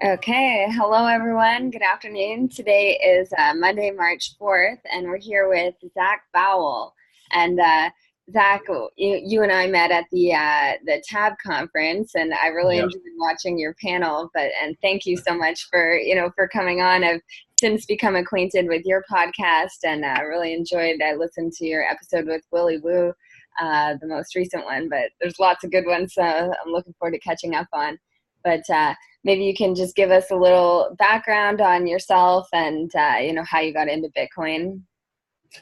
Okay, hello everyone. Good afternoon. Today is Monday, March 4th, and we're here with Zach Bowell. And Zach, you and I met at the TAB conference, and I really Yeah. enjoyed watching your panel. And thank you so much for for coming on. I've since become acquainted with your podcast, and really enjoyed. I listened to your episode with Willie Woo, the most recent one, but there's lots of good ones. So I'm looking forward to catching up on. But maybe you can just give us a little background on yourself and how you got into Bitcoin.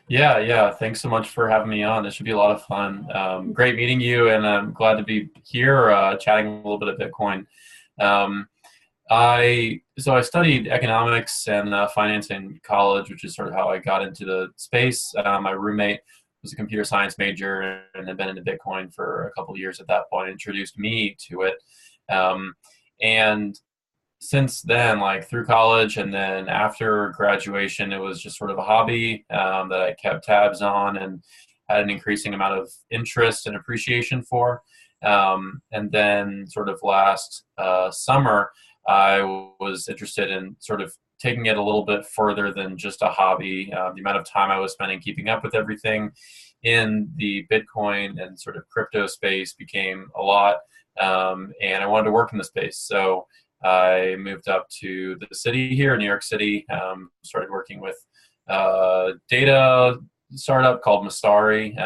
Yeah. Thanks so much for having me on. This should be a lot of fun. Great meeting you, and I'm glad to be here chatting a little bit of Bitcoin. Um, I studied economics and finance in college, which is sort of how I got into the space. My roommate was a computer science major and had been into Bitcoin for a couple of years at that point, introduced me to it. Um, and since then, like through college and then after graduation, it was just sort of a hobby that I kept tabs on and had an increasing amount of interest and appreciation for. And then, sort of last summer, I was interested in sort of taking it a little bit further than just a hobby. The amount of time I was spending keeping up with everything in the Bitcoin and sort of crypto space became a lot. And I wanted to work in the space. So I moved up to the city here in New York City, started working with data startup called Masari,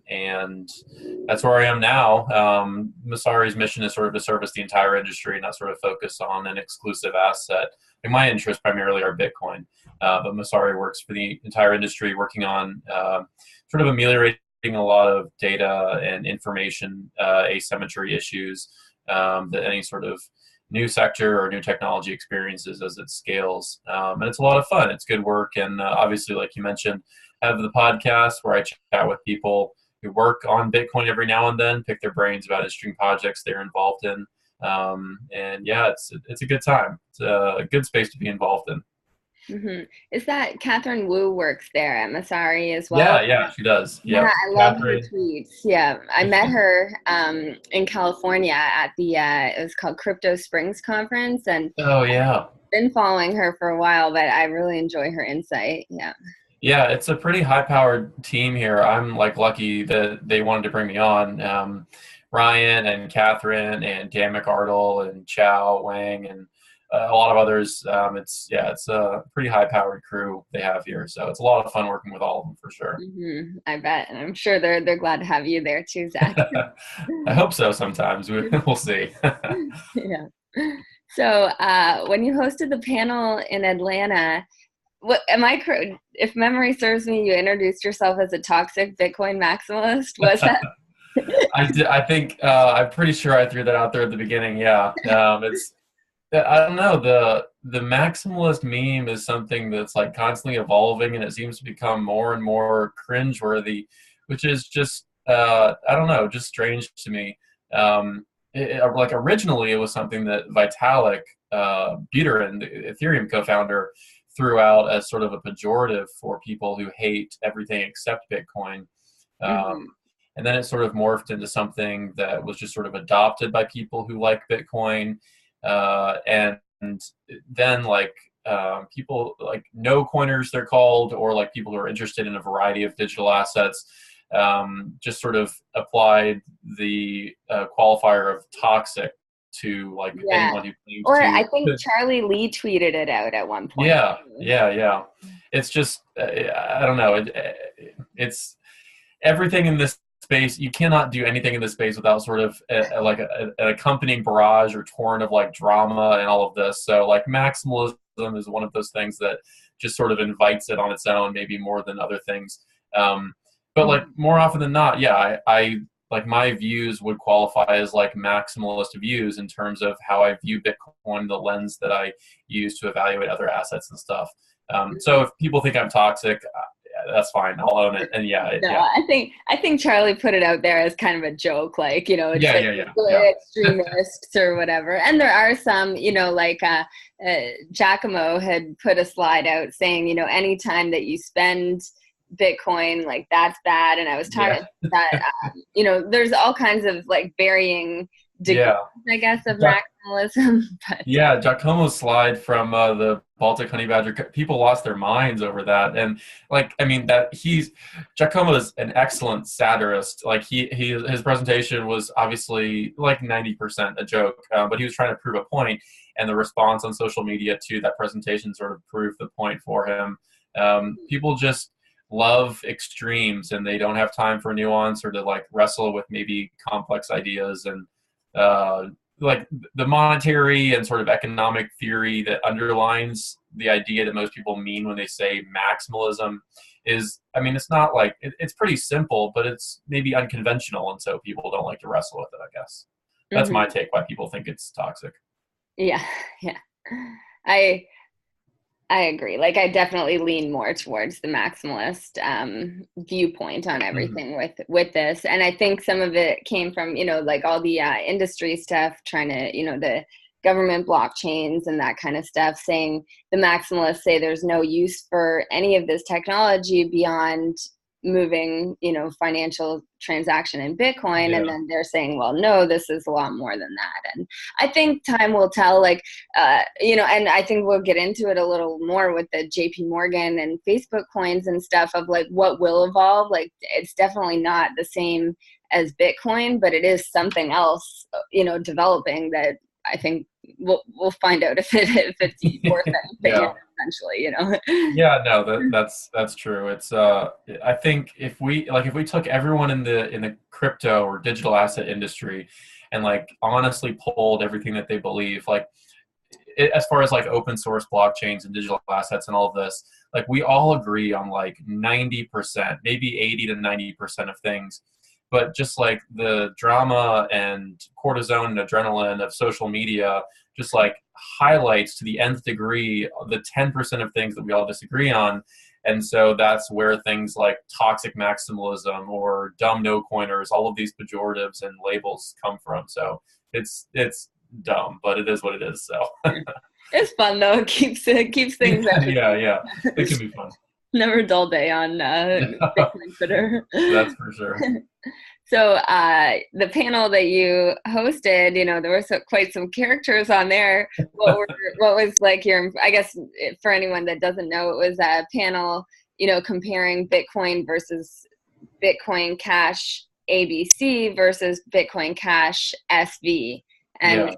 and that's where I am now. Masari's mission is sort of to service the entire industry, not sort of focus on an exclusive asset. Like my interests primarily are Bitcoin, but Masari works for the entire industry, working on sort of ameliorating a lot of data and information asymmetry issues that any sort of new sector or new technology experiences as it scales. And it's a lot of fun. It's good work. And obviously, like you mentioned, I have the podcast where I chat with people who work on Bitcoin every now and then, pick their brains about interesting projects they're involved in. And yeah, it's a good time. It's a good space to be involved in. Is that Catherine Wu works there at Masari as well? Yeah, she does. Yeah, Yep. I love her Catherine. tweets. Yeah, I met her in California at the it was called Crypto Springs conference, and Oh, yeah. been following her for a while, but I really enjoy her insight. Yeah. Yeah, it's a pretty high-powered team here. I'm like lucky that they wanted to bring me on. Ryan and Catherine and Dan McArdle and Chow Wang and a lot of others. It's a pretty high-powered crew they have here, so it's a lot of fun working with all of them for sure. I bet, and I'm sure they're glad to have you there too, Zach. I hope so. Sometimes we'll see. Yeah. So when you hosted the panel in Atlanta, what am I correct? If memory serves me, you introduced yourself as a toxic Bitcoin maximalist. Was that? I think I'm pretty sure I threw that out there at the beginning. Yeah, it's I don't know, the maximalist meme is something that's like constantly evolving, and it seems to become more and more cringeworthy, which is just I don't know, just strange to me. Like originally, it was something that Vitalik Buterin, the Ethereum co-founder, threw out as sort of a pejorative for people who hate everything except Bitcoin. Hmm. Um, and then it sort of morphed into something that was just sort of adopted by people who like Bitcoin. And then people like no coiners, they're called, or like people who are interested in a variety of digital assets, just sort of applied the qualifier of toxic to like Yeah. anyone who claims Or to. I think Charlie Lee tweeted it out at one point. Yeah. It's just I don't know. It's everything in this space. You cannot do anything in this space without sort of an accompanying barrage or torrent of like drama and all of this. So like maximalism is one of those things that just sort of invites it on its own, maybe more than other things. But like more often than not, yeah, I like my views would qualify as like maximalist views in terms of how I view Bitcoin, the lens that I use to evaluate other assets and stuff. So if people think I'm toxic, that's fine. I'll own it. And No, yeah, I think Charlie put it out there as kind of a joke, like, it's like yeah. extremists or whatever. And there are some, like Giacomo had put a slide out saying, anytime that you spend Bitcoin, like that's bad. And I was talking Yeah. that, there's all kinds of like varying degrees, Yeah. I guess, of maximalism. But Yeah, Giacomo's slide from the Baltic honey badger, people lost their minds over that. And like, I mean, Giacomo is an excellent satirist. Like his presentation was obviously like 90% a joke, but he was trying to prove a point, and the response on social media to that presentation sort of proved the point for him. People just love extremes, and they don't have time for nuance or to like wrestle with maybe complex ideas. And uh, like the monetary and sort of economic theory that underlines the idea that most people mean when they say maximalism is, I mean, it's not like it's pretty simple, but it's maybe unconventional, and so people don't like to wrestle with it, I guess. That's my take why people think it's toxic. Yeah, yeah. I I agree. Like, I definitely lean more towards the maximalist viewpoint on everything with this, and I think some of it came from, like all the industry stuff, trying to, the government blockchains and that kind of stuff, saying the maximalists say there's no use for any of this technology beyond moving, financial transaction in Bitcoin, Yeah. and then they're saying, well, no, this is a lot more than that. And I think time will tell, like, and I think we'll get into it a little more with the JP Morgan and Facebook coins and stuff, of like what will evolve. Like, it's definitely not the same as Bitcoin, but it is something else, developing, that I think we'll find out if it's worth anything Yeah. eventually. Yeah, no, that's true. It's I think if we took everyone in the crypto or digital asset industry and like honestly polled everything that they believe, like as far as like open source blockchains and digital assets and all of this, like we all agree on like 90%, maybe 80 to 90% of things. But just like the drama and cortisone and adrenaline of social media just like highlights to the nth degree the 10% of things that we all disagree on. And so that's where things like toxic maximalism or dumb no coiners, all of these pejoratives and labels come from. So it's dumb, but it is what it is. So it's fun though. It keeps things yeah, it can be fun. Never a dull day on Bitcoin Twitter. That's for sure. So the panel that you hosted, there were quite some characters on there. What was like your, I guess for anyone that doesn't know, it was a panel, comparing Bitcoin versus Bitcoin Cash ABC versus Bitcoin Cash SV. And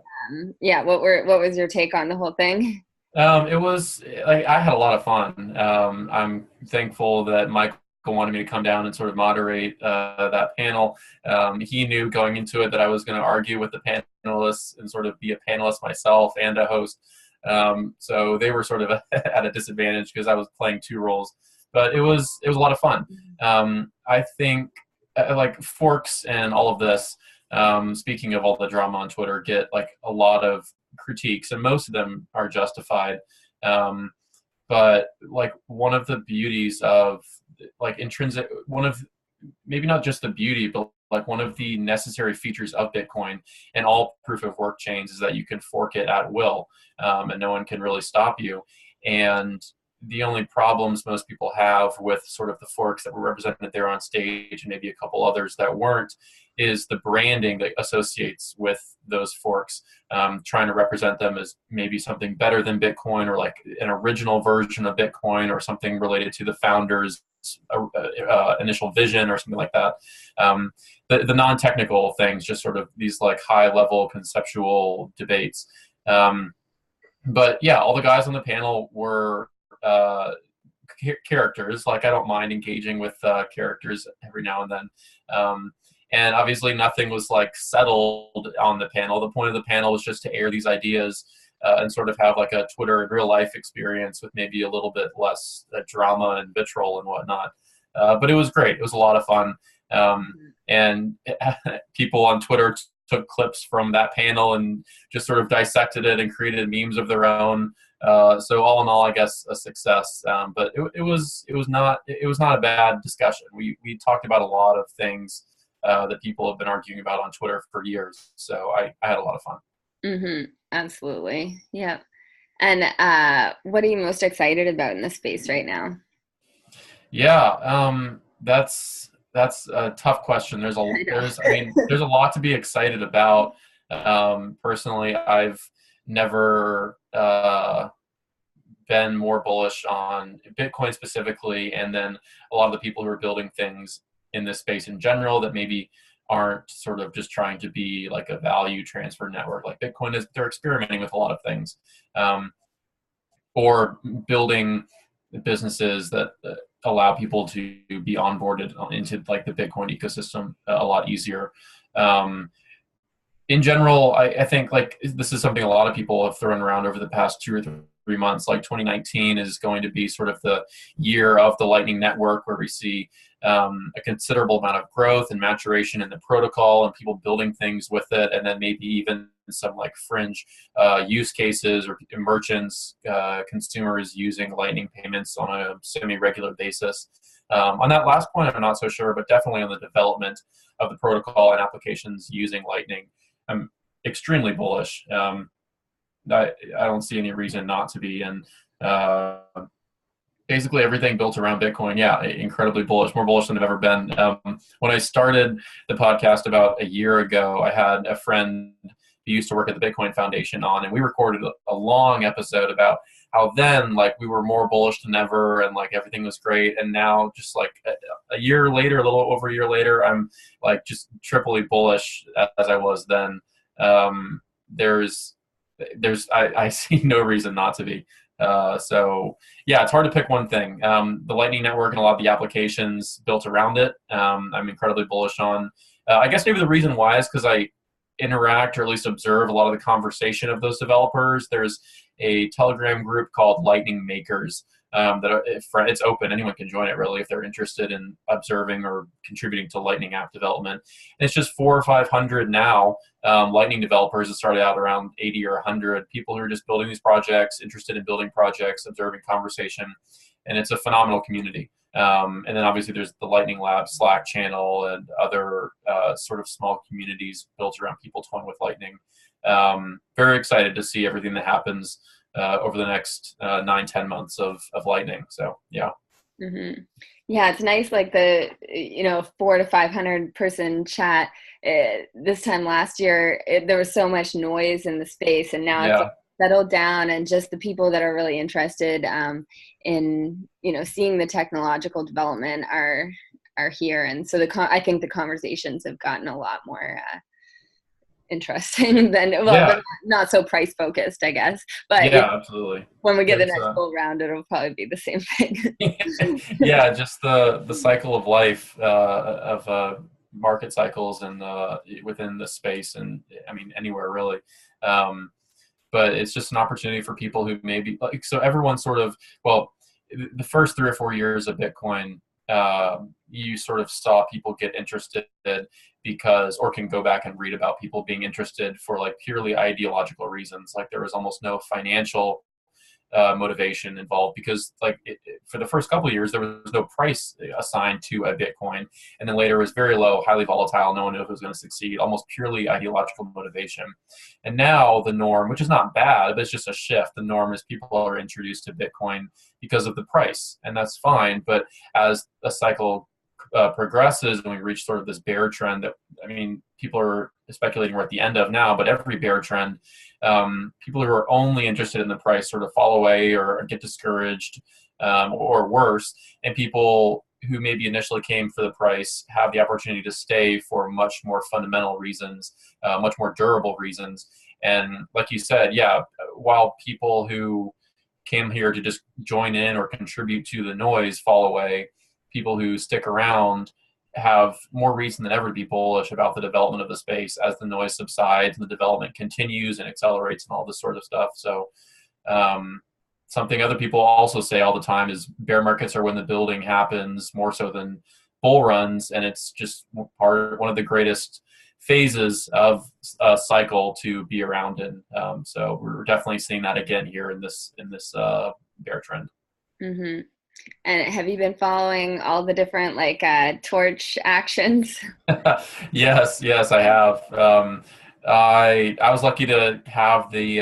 what was your take on the whole thing? It was like I had a lot of fun. I'm thankful that Michael wanted me to come down and sort of moderate that panel. He knew going into it that I was going to argue with the panelists and sort of be a panelist myself and a host. So they were sort of at a disadvantage because I was playing two roles. But it was a lot of fun. I think like forks and all of this. Speaking of all the drama on Twitter, get like a lot of critiques, and most of them are justified. But like one of the beauties of like intrinsic, one of maybe not just the beauty, but like one of the necessary features of Bitcoin and all proof of work chains is that you can fork it at will, and no one can really stop you. And the only problems most people have with sort of the forks that were represented there on stage and maybe a couple others that weren't is the branding that associates with those forks, trying to represent them as maybe something better than Bitcoin or like an original version of Bitcoin or something related to the founders' initial vision or something like that. The non-technical things, just sort of these like high-level conceptual debates. But yeah, all the guys on the panel were characters. Like I don't mind engaging with characters every now and then. And obviously nothing was like settled on the panel. The point of the panel was just to air these ideas and sort of have like a Twitter in real life experience with maybe a little bit less drama and vitriol and whatnot. But it was great. It was a lot of fun. And people on Twitter took clips from that panel and just sort of dissected it and created memes of their own. So all in all, I guess a success. But it was not a bad discussion. We talked about a lot of things that people have been arguing about on Twitter for years. So I had a lot of fun. Absolutely. Yeah. And what are you most excited about in this space right now? Yeah, that's a tough question. There's a lot to be excited about. Personally, I've never been more bullish on Bitcoin specifically, and then a lot of the people who are building things in this space in general that maybe aren't sort of just trying to be like a value transfer network like Bitcoin is. They're experimenting with a lot of things, or building businesses that allow people to be onboarded into like the Bitcoin ecosystem a lot easier. In general, I think like this is something a lot of people have thrown around over the past 2 or 3 months. Like 2019 is going to be sort of the year of the Lightning Network, where we see a considerable amount of growth and maturation in the protocol and people building things with it, and then maybe even some like fringe use cases or merchants, consumers using Lightning payments on a semi-regular basis. On that last point, I'm not so sure, but definitely on the development of the protocol and applications using Lightning, I'm extremely bullish. I don't see any reason not to be. And basically everything built around Bitcoin, yeah, incredibly bullish, more bullish than I've ever been. When I started the podcast about a year ago, I had a friend who used to work at the Bitcoin Foundation on, and we recorded a long episode about how then like we were more bullish than ever and like everything was great. And now just like a year later, a little over a year later, I'm like just triply bullish as I was then. I see no reason not to be. So yeah, it's hard to pick one thing. The Lightning Network and a lot of the applications built around it, I'm incredibly bullish on. I guess maybe the reason why is because I interact or at least observe a lot of the conversation of those developers. There's a Telegram group called Lightning Makers it's open. Anyone can join it really if they're interested in observing or contributing to Lightning app development. And it's just 400 or 500 now. Lightning developers have started out around 80 or 100 people who are just building these projects, interested in building projects, observing conversation, and it's a phenomenal community. And then obviously there's the Lightning Lab Slack channel and other sort of small communities built around people toying with Lightning. Very excited to see everything that happens over the next 9-10 months of Lightning. So yeah. Mm-hmm. Yeah, it's nice. Like the 400 to 500 person chat. This time last year, there was so much noise in the space, and now it's settled down, and just the people that are really interested in seeing the technological development are here, and so I think the conversations have gotten a lot more interesting than they're not so price focused, I guess. But yeah, absolutely. When we get the next full round, it'll probably be the same thing. Yeah, just the cycle of life of market cycles and within the space, and I mean anywhere really. But it's just an opportunity for people who maybe like, so everyone sort of, well, the first 3 or 4 years of Bitcoin, you sort of saw people get interested because, or can go back and read about people being interested for like purely ideological reasons. Like there was almost no financial motivation involved because like for the first couple of years, there was no price assigned to a Bitcoin. And then later it was very low, highly volatile. No one knew if it was going to succeed, almost purely ideological motivation. And now the norm, which is not bad, but it's just a shift. The norm is people are introduced to Bitcoin because of the price, and that's fine. But as a cycle progresses and we reach sort of this bear trend that, I mean, people are speculating we're at the end of now, but every bear trend, people who are only interested in the price sort of fall away or get discouraged or worse, and people who maybe initially came for the price have the opportunity to stay for much more fundamental reasons, much more durable reasons. And like you said, yeah, while people who came here to just join in or contribute to the noise fall away, people who stick around have more reason than ever to be bullish about the development of the space as the noise subsides and the development continues and accelerates and all this sort of stuff. So something other people also say all the time is bear markets are when the building happens more so than bull runs, and it's just one of the greatest phases of a cycle to be around in. So we're definitely seeing that again here in this bear trend. Mm-hmm. And have you been following all the different torch actions? Yes, I have. I was lucky to have the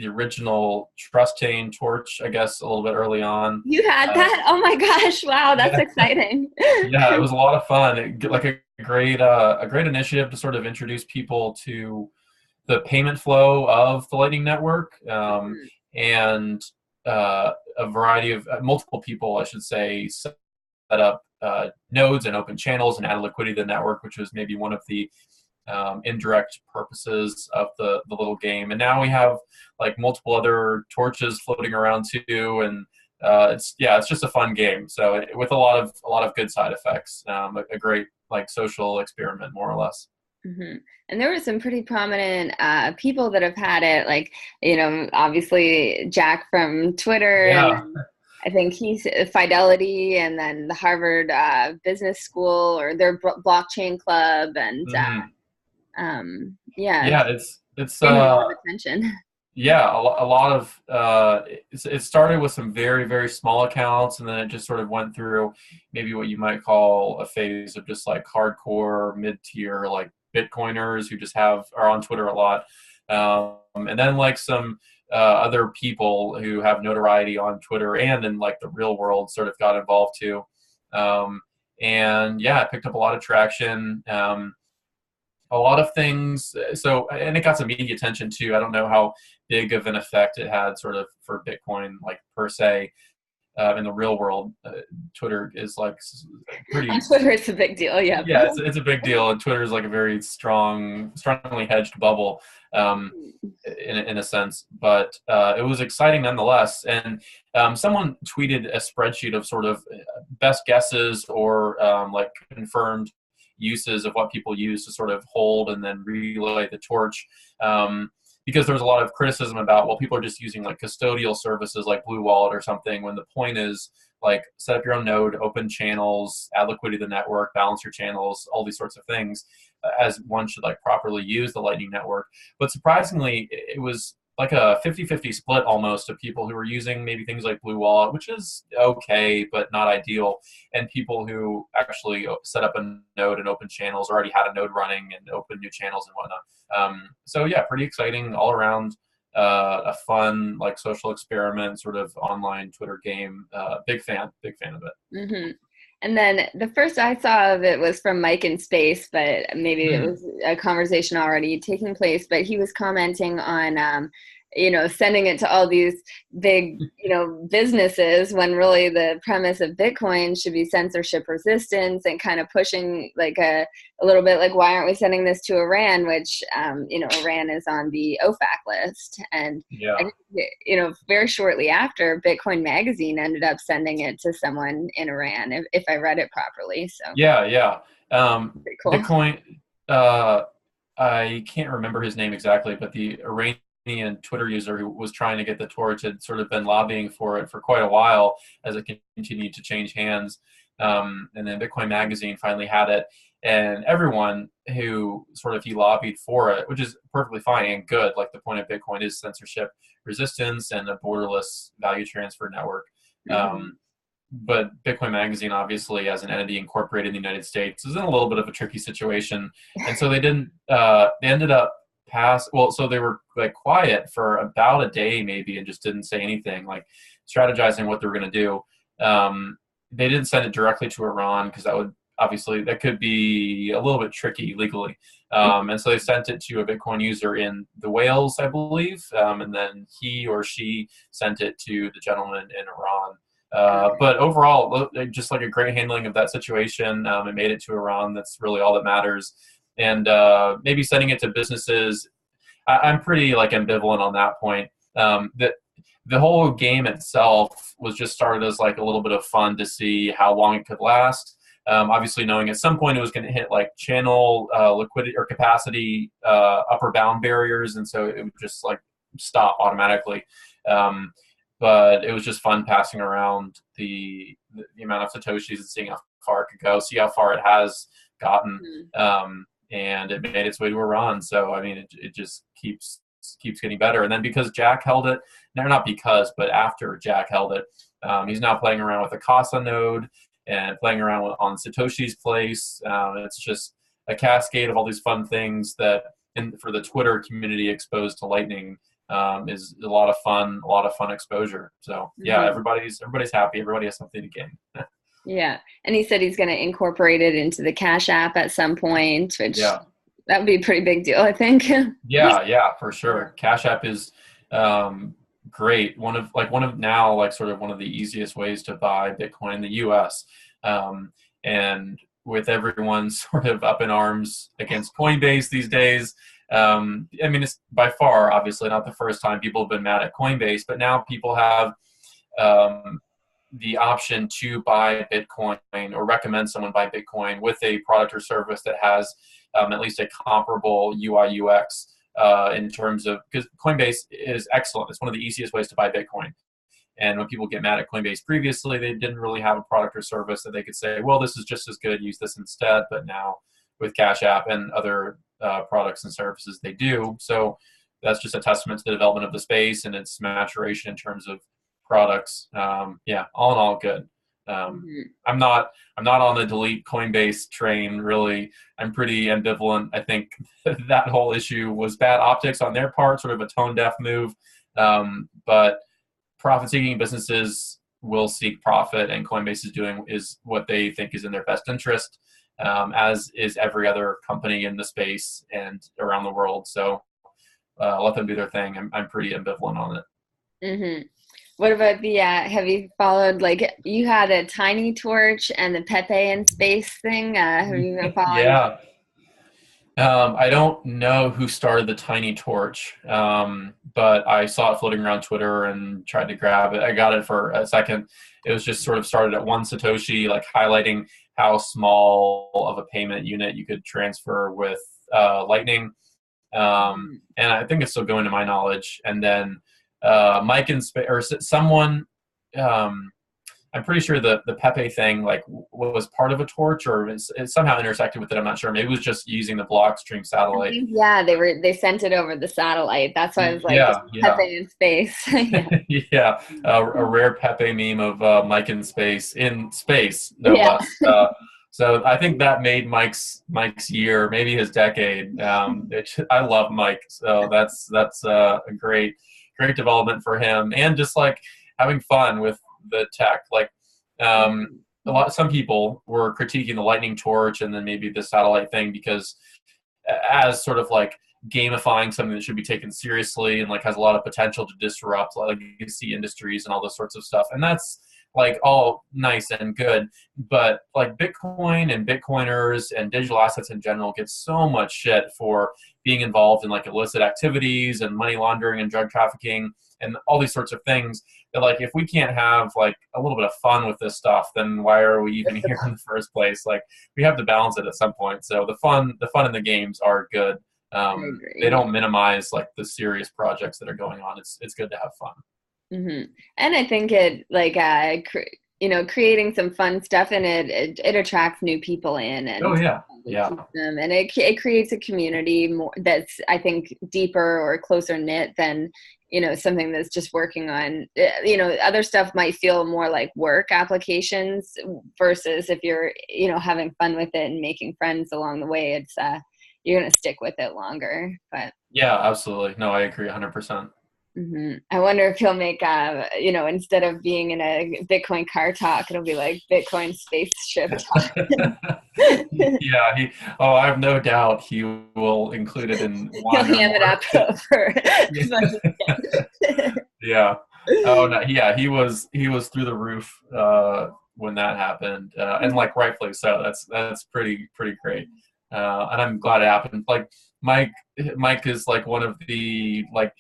original Trustain torch, I guess, a little bit early on. You had that? Oh my gosh! Wow, that's exciting. Yeah, it was a lot of fun. A great initiative to sort of introduce people to the payment flow of the Lightning Network, Mhm. and a variety of multiple people, I should say, set up nodes and open channels and added liquidity to the network, which was maybe one of the indirect purposes of the little game. And now we have like multiple other torches floating around too, and it's just a fun game. So with a lot of good side effects, a great like social experiment, more or less. Hmm. And there were some pretty prominent people that have had it, like, obviously Jack from Twitter, and Yeah. then I think he's Fidelity, and then the Harvard Business School, or their blockchain club, and Hmm. yeah, Yeah, it's it's getting a lot of attention. yeah, a lot of it started with some very, very small accounts, and then it just sort of went through maybe what you might call a phase of just like hardcore mid-tier like Bitcoiners who just are on Twitter a lot, and then like some other people who have notoriety on Twitter and in like the real world sort of got involved too, and yeah, it picked up a lot of traction. A lot of things. So, and it got some media attention too. I don't know how big of an effect it had sort of for Bitcoin, like per se. In the real world, Twitter is like On pretty. Twitter, it's a big deal. Yeah. Yeah, it's a big deal, and Twitter is like a very strongly hedged bubble, in a sense. But it was exciting nonetheless. And someone tweeted a spreadsheet of sort of best guesses or like confirmed uses of what people use to sort of hold and then relay the torch. Because there was a lot of criticism about, well, people are just using like custodial services like Blue Wallet or something, when the point is like set up your own node, open channels, add liquidity to the network, balance your channels, all these sorts of things, as one should like properly use the Lightning Network. But surprisingly, it was like a 50-50 split almost of people who were using maybe things like Blue Wallet, which is okay, but not ideal, and people who actually set up a node and open channels, already had a node running and open new channels and whatnot. So yeah, pretty exciting all around. A fun like social experiment, sort of online Twitter game. Big fan of it. Hmm. And then the first I saw of it was from Mike in Space, but maybe it Mm. was a conversation already taking place. But he was commenting on, sending it to all these big, businesses, when really the premise of Bitcoin should be censorship resistance, and kind of pushing like a little bit like, why aren't we sending this to Iran, which, Iran is on the OFAC list. And I Yeah. think, very shortly after, Bitcoin Magazine ended up sending it to someone in Iran, if I read it properly. So Yeah, yeah. pretty cool. Bitcoin. Uh, I can't remember his name exactly, but the Iranian Twitter user who was trying to get the torch had sort of been lobbying for it for quite a while as it continued to change hands. And then Bitcoin Magazine finally had it, and everyone who sort of he lobbied for it, which is perfectly fine and good. Like the point of Bitcoin is censorship resistance and a borderless value transfer network. Hmm. Um, but Bitcoin Magazine, obviously, as an entity incorporated in the United States, is in a little bit of a tricky situation, and so they didn't. They ended up pass. Well, so they were like quiet for about a day, maybe, and just didn't say anything, like strategizing what they were going to do. They didn't send it directly to Iran because that could be a little bit tricky legally. And so they sent it to a Bitcoin user in the Wales, I believe, and then he or she sent it to the gentleman in Iran. But overall, just like a great handling of that situation, it made it to Iran. That's really all that matters. And maybe sending it to businesses, I'm pretty like ambivalent on that point. That the whole game itself was just started as like a little bit of fun to see how long it could last. Obviously, knowing at some point it was going to hit like channel liquidity or capacity upper bound barriers, and so it would just like stop automatically. Um, but it was just fun passing around the amount of satoshis and seeing how far it could go, see how far it has gotten, and it made its way to Iran. So I mean, it just keeps getting better. And then because Jack held it, no, not because, but after Jack held it, he's now playing around with a Casa node and playing around on Satoshi's place. It's just a cascade of all these fun things that, for the Twitter community exposed to Lightning, is a lot of fun exposure. So yeah, Hmm. everybody's happy. Everybody has something to gain. Yeah. And he said he's going to incorporate it into the Cash App at some point, which Yeah. That would be a pretty big deal, I think. Yeah, for sure. Cash App is great. One of now like sort of one of the easiest ways to buy Bitcoin in the U.S. And with everyone sort of up in arms against Coinbase these days, I mean, it's by far obviously not the first time people have been mad at Coinbase, but now people have the option to buy Bitcoin or recommend someone buy Bitcoin with a product or service that has at least a comparable UI UX in terms of, because Coinbase is excellent. It's one of the easiest ways to buy Bitcoin. And when people get mad at Coinbase previously, they didn't really have a product or service that they could say, well, this is just as good, use this instead. But now with Cash App and other products and services, they do. So that's just a testament to the development of the space and its maturation in terms of products. Yeah, all in all, good. I'm not on the delete Coinbase train, really. I'm pretty ambivalent. I think that whole issue was bad optics on their part, sort of a tone deaf move. But profit-seeking businesses will seek profit, and Coinbase is what they think is in their best interest, as is every other company in the space and around the world. So let them do their thing. I'm pretty ambivalent on it. What about have you followed, like, you had a tiny torch and the Pepe in space thing? Have you been following? Yeah. I don't know who started the tiny torch, but I saw it floating around Twitter and tried to grab it. I got it for a second. It was just sort of started at 1 Satoshi, like highlighting how small of a payment unit you could transfer with Lightning. And I think it's still going to my knowledge. And then Mike or someone, I'm pretty sure the Pepe thing like was part of a torch, or it somehow intersected with it. I'm not sure. Maybe it was just using the Blockstream satellite. Yeah, they sent it over the satellite. That's why I was like, Pepe in space. Yeah, a rare Pepe meme of Mike in space, no less. So I think that made Mike's year, maybe his decade. I love Mike, so that's a great development for him, and just like having fun with the tech. Like some people were critiquing the lightning torch and then maybe the satellite thing because as sort of like gamifying something that should be taken seriously and like has a lot of potential to disrupt legacy industries and all those sorts of stuff. And that's like all nice and good, but like Bitcoin and Bitcoiners and digital assets in general get so much shit for being involved in like illicit activities and money laundering and drug trafficking and all these sorts of things. That like if we can't have like a little bit of fun with this stuff, then why are we even here in the first place? Like we have to balance it at some point. So the fun in the games are good. They don't minimize like the serious projects that are going on. It's good to have fun. And I think it like creating some fun stuff, and it attracts new people in, and and it creates a community more that's, I think, deeper or closer knit than something that's just working on other stuff might feel more like work applications versus if you're having fun with it and making friends along the way, it's you're gonna stick with it longer. But yeah, absolutely. No, I agree 100%. I wonder if he'll make, instead of being in a Bitcoin car talk, it'll be like Bitcoin spaceship talk. Yeah, I have no doubt he will include it in one. He'll ham it up over. Yeah. Oh no. Yeah, he was through the roof when that happened, and like rightfully so. That's pretty great, and I'm glad it happened. Like Mike is like one of the like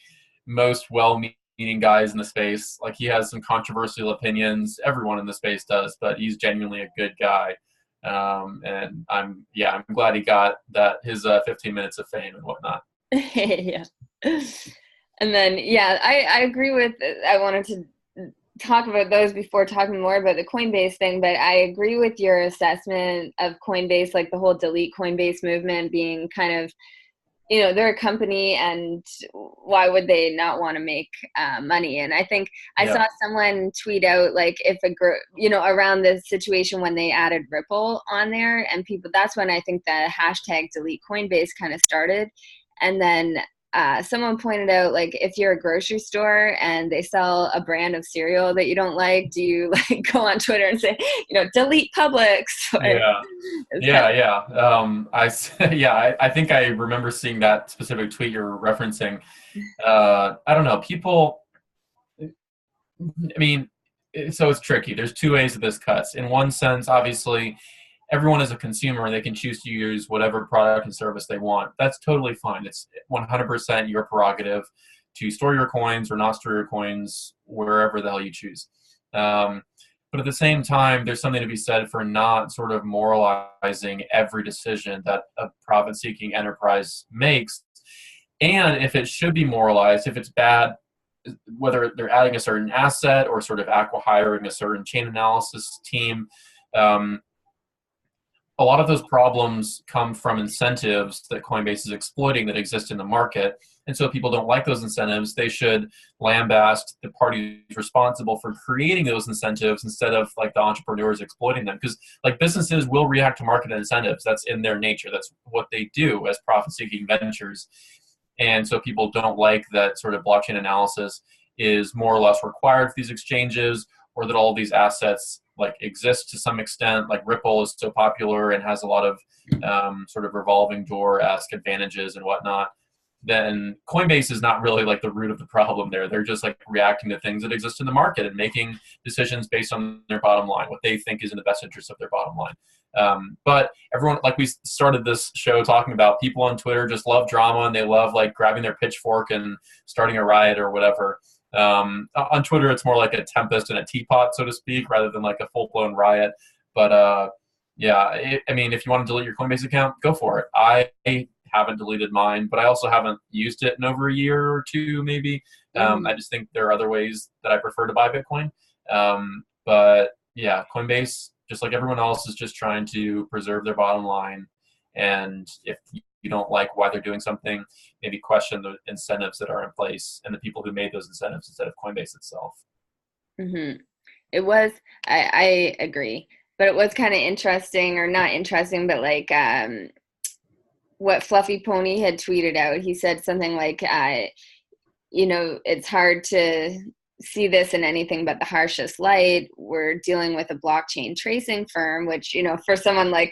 most well-meaning guys in the space. Like he has some controversial opinions. Everyone in the space does, but he's genuinely a good guy. And I'm glad he got that his 15 minutes of fame and whatnot. Yeah. And then I agree with. I wanted to talk about those before talking more about the Coinbase thing, but I agree with your assessment of Coinbase, like the whole delete Coinbase movement being kind of, they're a company, and why would they not want to make money? And I think I saw someone tweet out, like, if a group, around the situation when they added Ripple on there, and people, that's when I think the hashtag delete Coinbase kind of started. And then someone pointed out, like, if you're a grocery store and they sell a brand of cereal that you don't like, do you like go on Twitter and say, delete Publix? Or Yeah. it's kind Yeah, yeah. I think I remember seeing that specific tweet you're referencing. I don't know. People, I mean, so it's tricky. There's two ways that this cuts. In one sense, obviously, everyone is a consumer. They can choose to use whatever product and service they want. That's totally fine. It's 100% your prerogative to store your coins or not store your coins wherever the hell you choose. But at the same time, there's something to be said for not sort of moralizing every decision that a profit-seeking enterprise makes. And if it should be moralized, if it's bad, whether they're adding a certain asset or sort of acqui-hiring a certain chain analysis team, a lot of those problems come from incentives that Coinbase is exploiting that exist in the market. And so if people don't like those incentives, they should lambast the parties responsible for creating those incentives instead of like the entrepreneurs exploiting them. Because like businesses will react to market incentives. That's in their nature. That's what they do as profit-seeking ventures. And so people don't like that sort of blockchain analysis is more or less required for these exchanges, or that all of these assets like exist to some extent. Like Ripple is so popular and has a lot of sort of revolving door-esque advantages and whatnot. Then Coinbase is not really like the root of the problem there. They're just like reacting to things that exist in the market and making decisions based on their bottom line, what they think is in the best interest of their bottom line. But everyone, like we started this show talking about, people on Twitter just love drama and they love like grabbing their pitchfork and starting a riot or whatever. On Twitter, it's more like a tempest in a teapot, so to speak, rather than like a full-blown riot. But I mean, if you want to delete your Coinbase account, go for it. I haven't deleted mine, but I also haven't used it in over a year or two, maybe. I just think there are other ways that I prefer to buy Bitcoin. But yeah, Coinbase, just like everyone else, is just trying to preserve their bottom line. And if you don't like why they're doing something, maybe question the incentives that are in place and the people who made those incentives instead of Coinbase itself. Mm-hmm. It was, I agree, but it was kind of interesting, or not interesting, but like what Fluffy Pony had tweeted out. He said something like, it's hard to see this in anything but the harshest light. We're dealing with a blockchain tracing firm, which, for someone like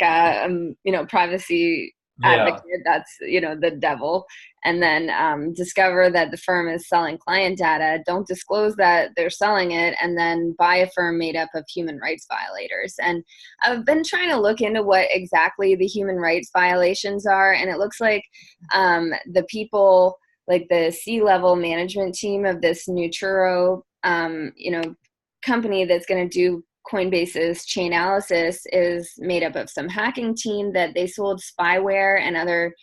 privacy advocate, that's the devil. And then discover that the firm is selling client data, don't disclose that they're selling it, and then buy a firm made up of human rights violators. And I've been trying to look into what exactly the human rights violations are, and it looks like the people, like the C-level management team of this Nuturo company that's going to do Coinbase's chain analysis, is made up of some hacking team that they sold spyware and other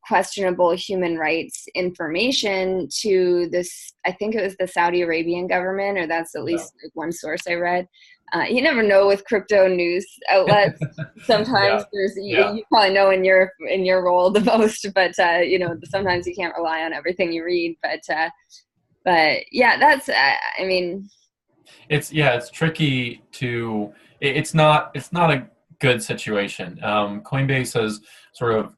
questionable human rights information to this, I think it was the Saudi Arabian government, or that's at least like one source I read. You never know with crypto news outlets. Sometimes you probably know in your role the most, but sometimes you can't rely on everything you read. But yeah, that's I mean, it's tricky to. It's not a good situation. Coinbase has sort of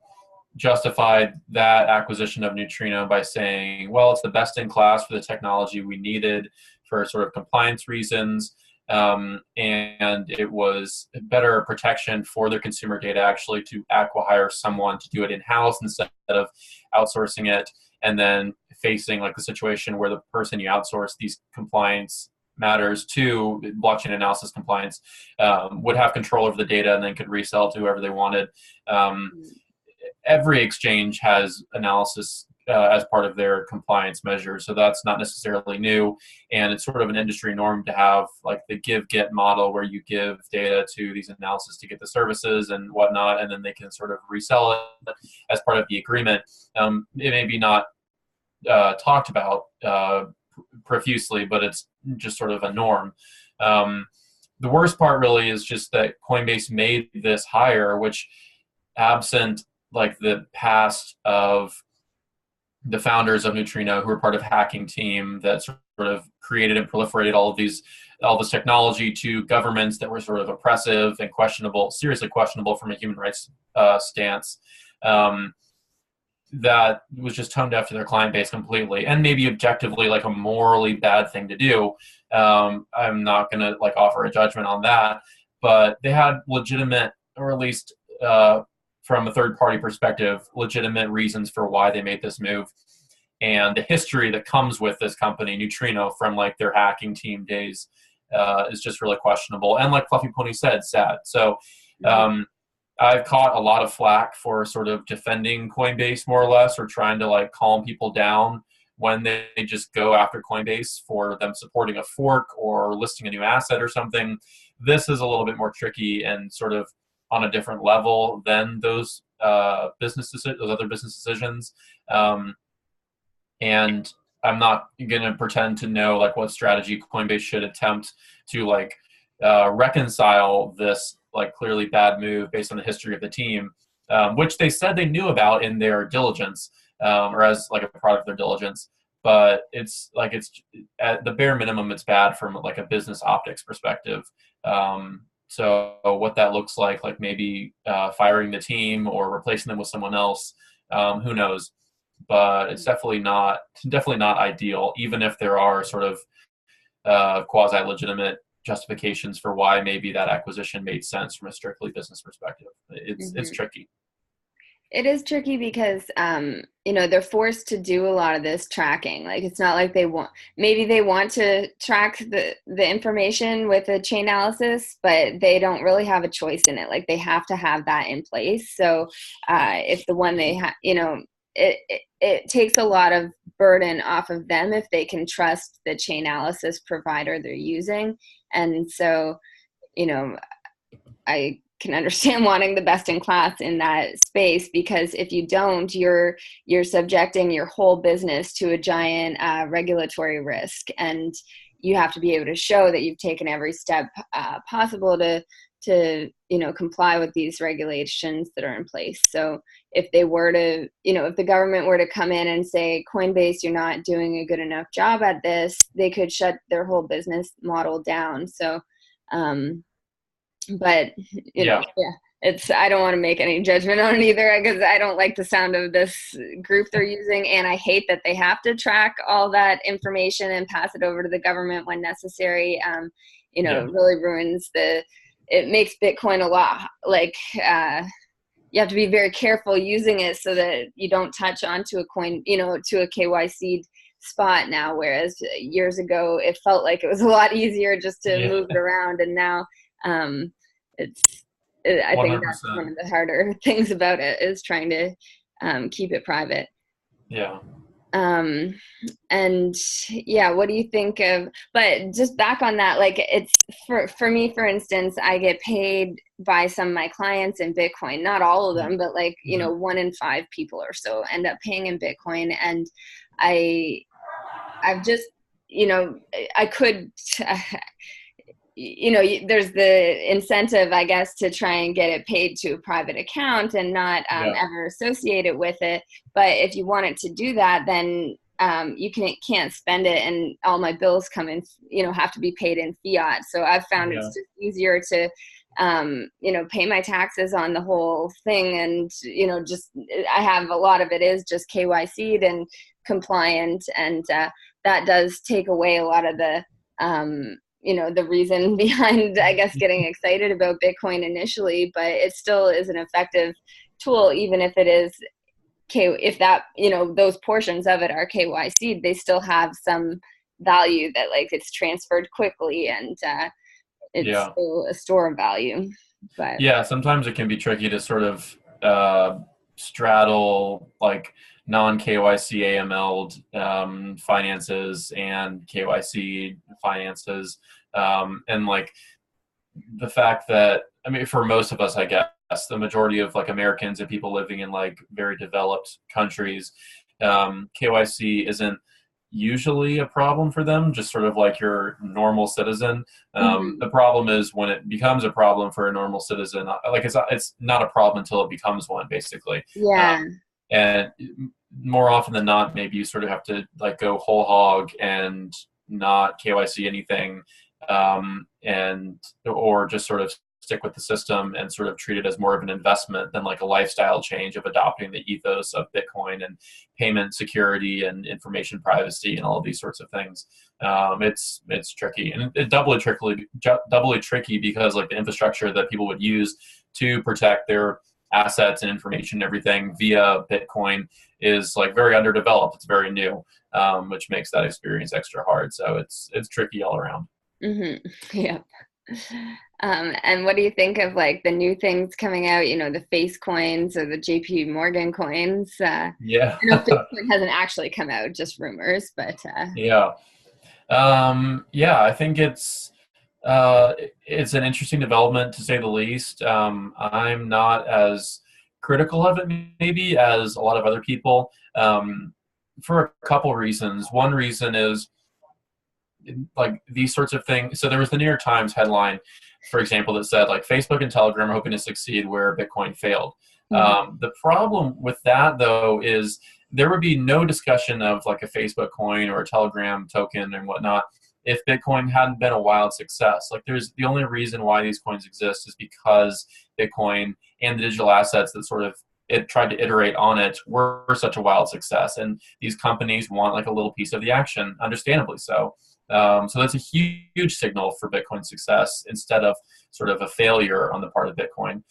justified that acquisition of Neutrino by saying, well, it's the best in class for the technology we needed for sort of compliance reasons. And it was better protection for their consumer data actually to acqui-hire someone to do it in-house instead of outsourcing it, and then facing like the situation where the person you outsource these compliance matters to, blockchain analysis compliance, would have control over the data and then could resell to whoever they wanted. Every exchange has analysis as part of their compliance measures, so that's not necessarily new, and it's sort of an industry norm to have like the give-get model where you give data to these analysis to get the services and whatnot, and then they can sort of resell it as part of the agreement. It may be not talked about profusely, but it's just sort of a norm. The worst part really is just that Coinbase made this hire, which, absent like the past of the founders of Neutrino, who were part of hacking team that sort of created and proliferated all this technology to governments that were sort of oppressive and questionable, seriously questionable from a human rights stance. that was just tone deaf to their client base completely, and maybe objectively like a morally bad thing to do. I'm not going to like offer a judgment on that, but they had legitimate, or at least from a third party perspective, legitimate reasons for why they made this move. And the history that comes with this company, Neutrino, from like their hacking team days, is just really questionable. And like Fluffy Pony said, sad. So I've caught a lot of flack for sort of defending Coinbase more or less, or trying to like calm people down when they just go after Coinbase for them supporting a fork or listing a new asset or something. This is a little bit more tricky and sort of on a different level than those other business decisions. And I'm not going to pretend to know like what strategy Coinbase should attempt to like reconcile this like clearly bad move based on the history of the team, which they said they knew about in their diligence, or as like a product of their diligence. But it's like, it's at the bare minimum, it's bad from like a business optics perspective. So what that looks like maybe firing the team or replacing them with someone else, who knows? But it's definitely not ideal, even if there are sort of quasi-legitimate justifications for why maybe that acquisition made sense from a strictly business perspective. It's tricky. It is tricky because, they're forced to do a lot of this tracking. Like, it's not like maybe they want to track the information with a chain analysis, but they don't really have a choice in it. Like, they have to have that in place. So if the one they have, it takes a lot of burden off of them if they can trust the chain analysis provider they're using. And so, I can understand wanting the best in class in that space, because if you don't, you're subjecting your whole business to a giant regulatory risk, and you have to be able to show that you've taken every step possible to comply with these regulations that are in place. So if they were to, if the government were to come in and say, Coinbase, you're not doing a good enough job at this, they could shut their whole business model down. So, but I don't want to make any judgment on it either, because I don't like the sound of this group they're using, and I hate that they have to track all that information and pass it over to the government when necessary. It really ruins it makes Bitcoin a lot like you have to be very careful using it so that you don't touch onto a coin, to a KYC spot now, whereas years ago it felt like it was a lot easier just to move it around, and now I think that's 100%. one of the harder things about it, is trying to keep it private. And what do you think of, but just back on that, like, it's for me, for instance, I get paid by some of my clients in Bitcoin, not all of them, but like, 1 in 5 people or so end up paying in Bitcoin. And I've just, I could, there's the incentive, I guess, to try and get it paid to a private account and not ever associate it with it. But if you wanted to do that, then you can't spend it, and all my bills come in, have to be paid in fiat. So I've found it's just easier to, pay my taxes on the whole thing. And, I have a lot of it is just KYC'd and compliant. And that does take away a lot of the, the reason behind, I guess, getting excited about Bitcoin initially, but it still is an effective tool, even if it is if that, those portions of it are KYC'd, they still have some value that, like, it's transferred quickly, and it's still a store of value. But sometimes it can be tricky to sort of straddle like non-KYC AML finances and KYC finances, and like the fact that, I mean, for most of us, I guess, the majority of like Americans and people living in like very developed countries, KYC isn't usually a problem for them, just sort of like your normal citizen. The problem is when it becomes a problem for a normal citizen. Like, it's not a problem until it becomes one, basically. And more often than not, maybe you sort of have to like go whole hog and not KYC anything, or just sort of stick with the system and sort of treat it as more of an investment than like a lifestyle change of adopting the ethos of Bitcoin and payment security and information privacy and all of these sorts of things. It's tricky, and it's doubly tricky because like the infrastructure that people would use to protect their assets and information and everything via Bitcoin is like very underdeveloped. It's very new, which makes that experience extra hard. So it's tricky all around. Yeah. And what do you think of like the new things coming out, the face coins or the JP Morgan coins? Yeah. I know Bitcoin hasn't actually come out, just rumors, but Yeah. I think it's an interesting development to say the least. I'm not as critical of it maybe as a lot of other people, for a couple reasons. One reason is like these sorts of things. So there was the New York Times headline, for example, that said like Facebook and Telegram are hoping to succeed where Bitcoin failed. The problem with that though is there would be no discussion of like a Facebook coin or a Telegram token and whatnot if Bitcoin hadn't been a wild success. Like the only reason why these coins exist is because Bitcoin and the digital assets that sort of it tried to iterate on it were such a wild success. And these companies want like a little piece of the action, understandably so. So that's a huge signal for Bitcoin success instead of sort of a failure on the part of Bitcoin.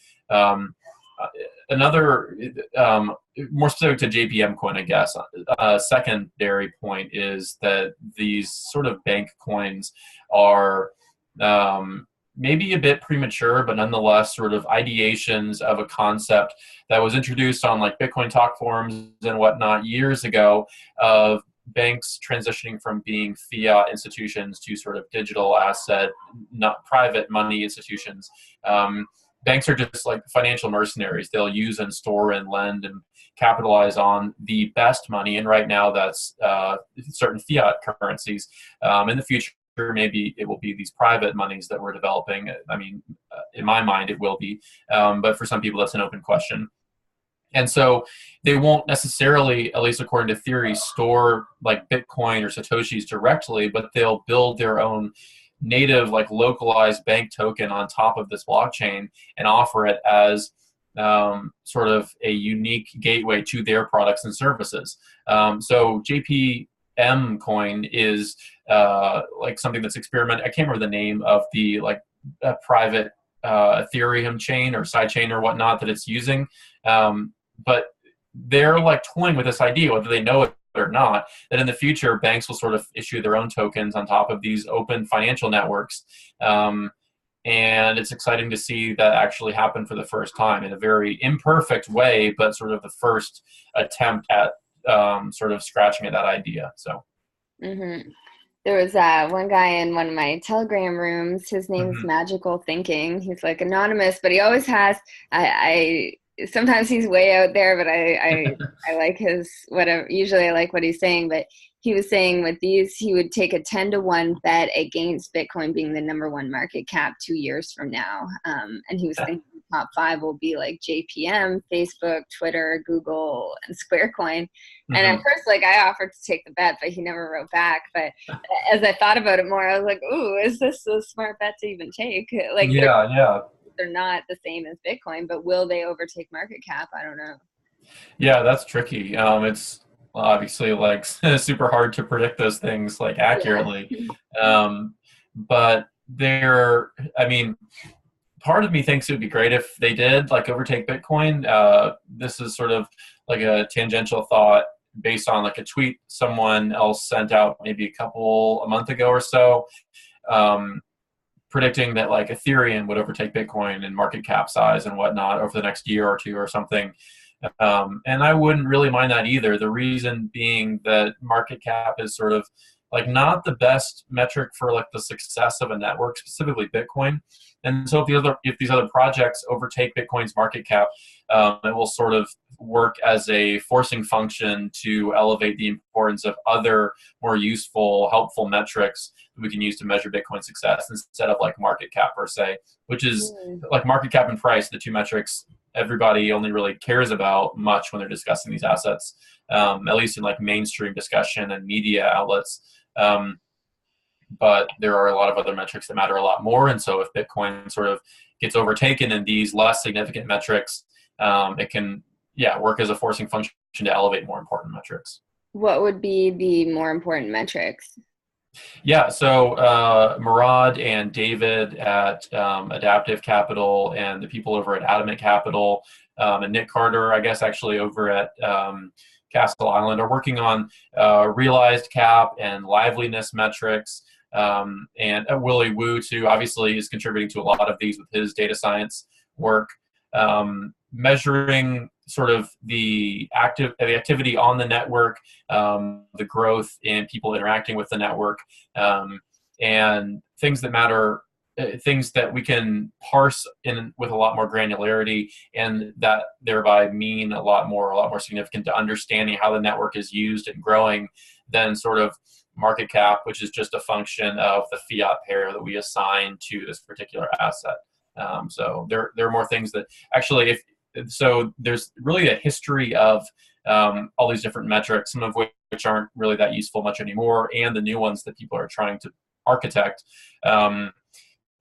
Another, more specific to JPM coin, I guess, secondary point is that these sort of bank coins are maybe a bit premature, but nonetheless sort of ideations of a concept that was introduced on like Bitcoin talk forums and whatnot years ago of banks transitioning from being fiat institutions to sort of digital asset, not private money institutions. Banks are just like financial mercenaries. They'll use and store and lend and capitalize on the best money. And right now that's certain fiat currencies. In the future, maybe it will be these private monies that we're developing. I mean, in my mind, it will be. But for some people, that's an open question. And so they won't necessarily, at least according to theory, store like Bitcoin or Satoshis directly, but they'll build their own native, like localized bank token on top of this blockchain and offer it as sort of a unique gateway to their products and services. So JPM coin is like something that's experimental. I can't remember the name of the like private Ethereum chain or sidechain or whatnot that it's using. But they're like toying with this idea, whether they know it or not, that in the future banks will sort of issue their own tokens on top of these open financial networks. And it's exciting to see that actually happen for the first time in a very imperfect way, but sort of the first attempt at sort of scratching at that idea. So. There was one guy in one of my Telegram rooms. His name's Magical Thinking. He's like anonymous, but he always has. I sometimes he's way out there, but I like his whatever. Usually I like what he's saying, but he was saying with these, he would take a 10-to-1 bet against Bitcoin being the #1 market cap 2 years from now. And he was thinking the top 5 will be like JPM, Facebook, Twitter, Google, and Squarecoin. And at first, like I offered to take the bet, but he never wrote back. But as I thought about it more, I was like, ooh, is this a smart bet to even take? Like, they're not the same as Bitcoin, but will they overtake market cap? I don't know. Yeah, that's tricky. It's obviously like super hard to predict those things like accurately. But I mean, part of me thinks it would be great if they did like overtake Bitcoin. This is sort of like a tangential thought based on like a tweet someone else sent out maybe a month ago or so. Predicting that like Ethereum would overtake Bitcoin in market cap size and whatnot over the next year or two or something. And I wouldn't really mind that either. The reason being that market cap is sort of like not the best metric for like the success of a network, specifically Bitcoin. And so if these other projects overtake Bitcoin's market cap, it will sort of work as a forcing function to elevate the importance of other more useful, helpful metrics that we can use to measure Bitcoin success instead of like market cap per se, which is like market cap and price, the two metrics everybody only really cares about much when they're discussing these assets, at least in like mainstream discussion and media outlets. but there are a lot of other metrics that matter a lot more. And so if Bitcoin sort of gets overtaken in these less significant metrics, it can, work as a forcing function to elevate more important metrics. What would be the more important metrics? Yeah, so Murad and David at Adaptive Capital and the people over at Adamant Capital and Nick Carter, I guess, actually over at Castle Island are working on realized cap and liveliness metrics. And Willie Wu, too, obviously is contributing to a lot of these with his data science work, measuring sort of the activity on the network, the growth in people interacting with the network, and things that matter, things that we can parse in with a lot more granularity, and that thereby mean a lot more significant to understanding how the network is used and growing than sort of market cap, which is just a function of the fiat pair that we assign to this particular asset. So there are more things that actually, so there's really a history of all these different metrics, some of which aren't really that useful much anymore, and the new ones that people are trying to architect.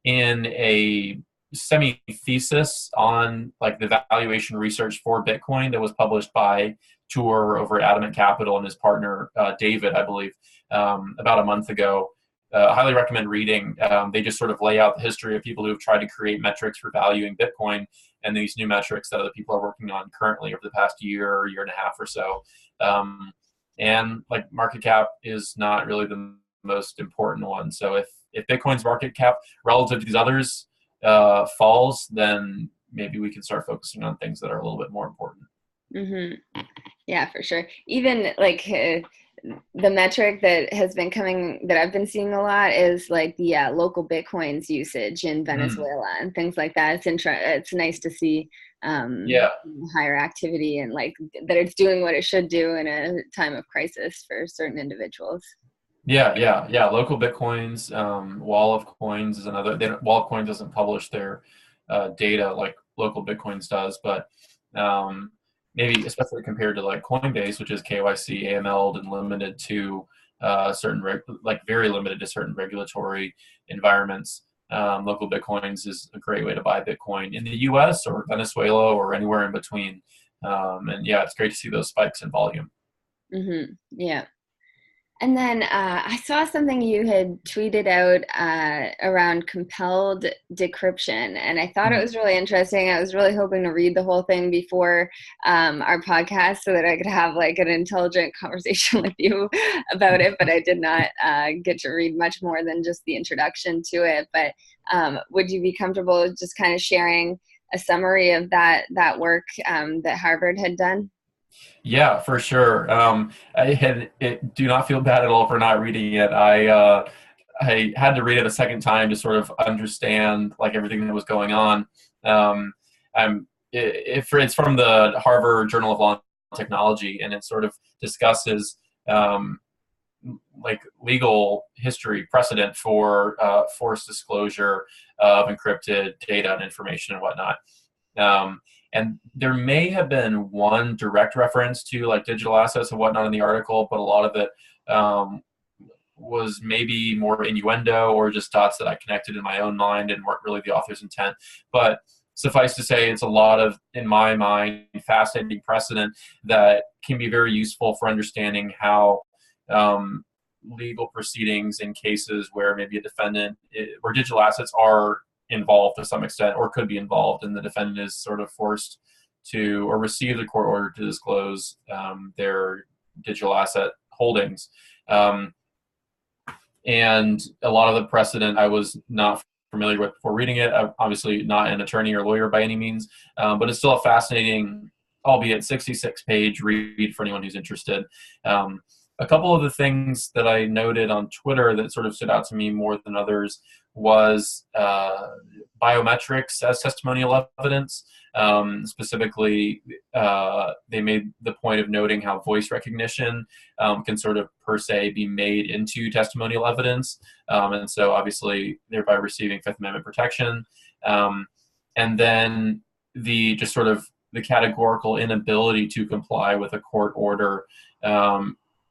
In a semi-thesis on like the valuation research for Bitcoin that was published by Tour over at Adamant Capital and his partner, David, I believe, about a month ago. Highly recommend reading. They just sort of lay out the history of people who have tried to create metrics for valuing Bitcoin and these new metrics that other people are working on currently over the past year and a half or so. And like market cap is not really the most important one. So if Bitcoin's market cap relative to these others falls, then maybe we can start focusing on things that are a little bit more important. Mm-hmm. Yeah, for sure. Even like the metric that has been coming, that I've been seeing a lot, is like the local Bitcoins usage in Venezuela and things like that. It's nice to see higher activity and like that it's doing what it should do in a time of crisis for certain individuals. Yeah. Local Bitcoins, Wall of Coins is another. Wall of Coins doesn't publish their data like local Bitcoins does, but maybe especially compared to like Coinbase, which is KYC, AML'd, and limited to very limited to certain regulatory environments. Local Bitcoins is a great way to buy Bitcoin in the U.S. or Venezuela or anywhere in between. And yeah, it's great to see those spikes in volume. Mm-hmm. Yeah. And then I saw something you had tweeted out around compelled decryption, and I thought it was really interesting. I was really hoping to read the whole thing before our podcast so that I could have like an intelligent conversation with you about it, but I did not get to read much more than just the introduction to it. But would you be comfortable just kind of sharing a summary of that work that Harvard had done? Yeah, for sure. Do not feel bad at all for not reading it. I had to read it a second time to sort of understand like everything that was going on. It's from the Harvard Journal of Law and Technology, and it sort of discusses like legal history precedent for forced disclosure of encrypted data and information and whatnot. And there may have been one direct reference to like digital assets and whatnot in the article, but a lot of it was maybe more innuendo or just dots that I connected in my own mind and weren't really the author's intent. But suffice to say, it's a lot of, in my mind, fascinating precedent that can be very useful for understanding how legal proceedings in cases where maybe a defendant, where digital assets are involved to some extent or could be involved, and the defendant is sort of forced to or receive the court order to disclose their digital asset holdings. And a lot of the precedent I was not familiar with before reading it. I'm obviously not an attorney or lawyer by any means, but it's still a fascinating, albeit 66-page read for anyone who's interested. A couple of the things that I noted on Twitter that sort of stood out to me more than others was biometrics as testimonial evidence. Specifically, they made the point of noting how voice recognition can sort of per se be made into testimonial evidence. And so obviously thereby receiving Fifth Amendment protection. And then the just sort of the categorical inability to comply with a court order,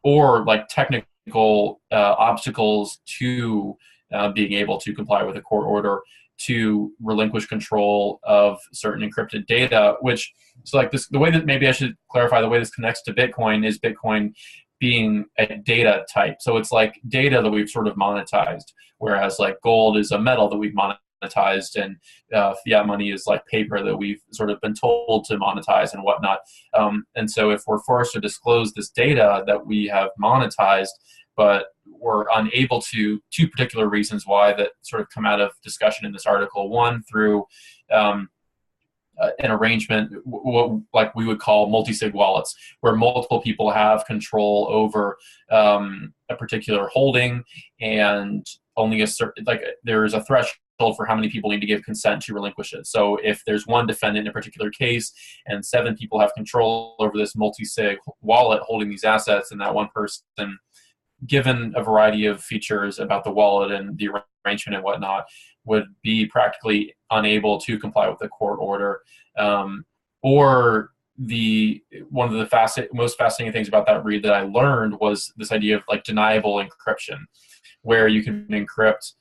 or like technical obstacles to being able to comply with a court order to relinquish control of certain encrypted data, which, so like this, the way that, maybe I should clarify, the way this connects to Bitcoin is Bitcoin being a data type. So it's like data that we've sort of monetized, whereas like gold is a metal that we've monetized, and fiat money is like paper that we've sort of been told to monetize and whatnot. And so if we're forced to disclose this data that we have monetized, but we're unable to, two particular reasons why that sort of come out of discussion in this article. One, through an arrangement, what like we would call multi-sig wallets, where multiple people have control over a particular holding, and only a certain, like there is a threshold for how many people need to give consent to relinquish it. So if there's one defendant in a particular case and 7 people have control over this multi-sig wallet holding these assets, and that one person, given a variety of features about the wallet and the arrangement and whatnot, would be practically unable to comply with the court order. Or one of the most fascinating things about that read that I learned was this idea of like deniable encryption, where you can encrypt